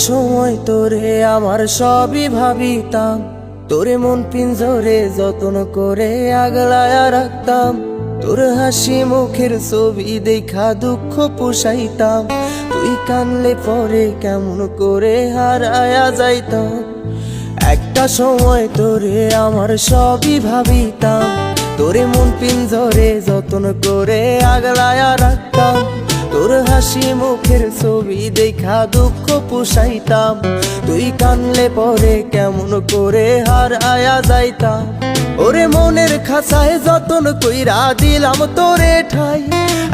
সময় তোরে আমার সবই ভাবিতাম, তোরে মন পিঞ্জরে যত্ন করে আগলায়া রাখতাম। তোর হাসি মুখের ছবি দেখা দুঃখ পুষাইতাম, তুই কানলে পরে কেমন করে হারায়া যাইতাম। একটা সময় তোরে আমার সবই ভাবিতাম, তোরে মন পিঞ্জরে যত্ন করে আগলায়া রাখতাম। তোর হাসি মুখের ছবি দেখা দুঃখ পুষাইতাম, তুই কানলে পরে কেমন করে হারায়া যাইতাম। ওরে মনের খাঁচায় যতন কইরা দিলাম তোরে ঠাই,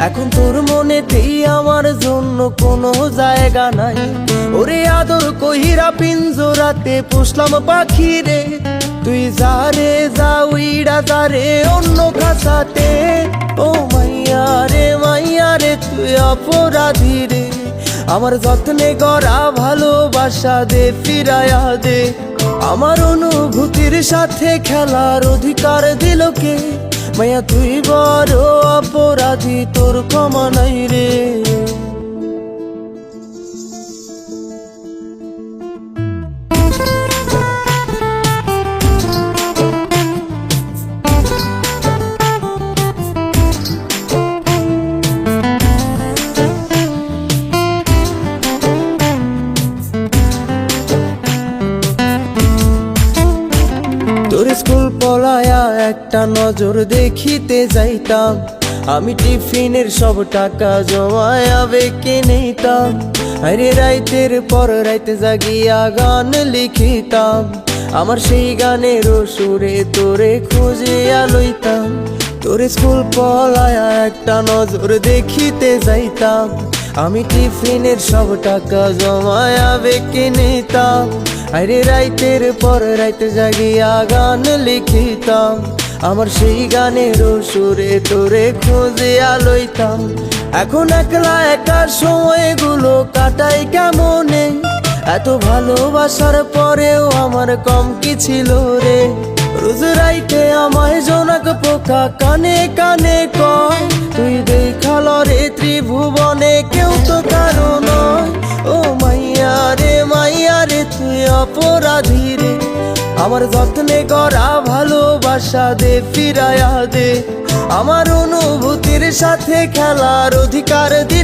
এখন তোর মনেতেই আমার জন্য কোনো জায়গা নাই। ওরে আদর কইরা পিঞ্জরাতে পুষলাম পাখি রে, তুই যারে যা উইড়া যারে অন্য খাঁচাতে। ও মাইয়া রে তুই অপরাধী রে, আমার যত্নে গড়া ভালোবাসা দে ফিরায়া দে। আমার অনুভূতির সাথে খেলার অধিকার দিল কে? মাইয়া তুই বড় অপরাধী, তোর ক্ষমা নাই রে। তোর স্কুল পলায়া একটা নজর দেখিতে যাইতাম, আমি টিফিনের সব টাকা জমায়া বেঁকে নিতাম। আরে রাইতের পর রাইতে জাগিয়া গান লিখিতাম, আমার সেই গানের সুরে তোরে খুঁজিয়া লইতাম। তোর স্কুল পলায়া একটা নজর দেখিতে যাইতাম, আমি টিফিনের সব টাকা জমায়া বেঁকে নিতাম। আরে রাইতের পর রাইতে জাগিয়া গান লিখিতাম, আমার সেই গানের সুরে তোরে খুঁজিয়া লইতাম। এখন একলা একা সময়গুলো কাটাই কেমনে, এত ভালোবাসার পরেও আমার কম কি ছিল রে। রোজ রাইতে আমায় জোনাক পোকা কানে কানে কয়, তুই দেখাল রে ত্রিভুবনে কেউ তো কারো নয়। ও মাইয়া রে তুই অপরাধী রে, আমার যত্নে গড়া ভালোবাসা দে ফিরায়া দে। আমার অনুভূতির সাথে খেলার অধিকার দিল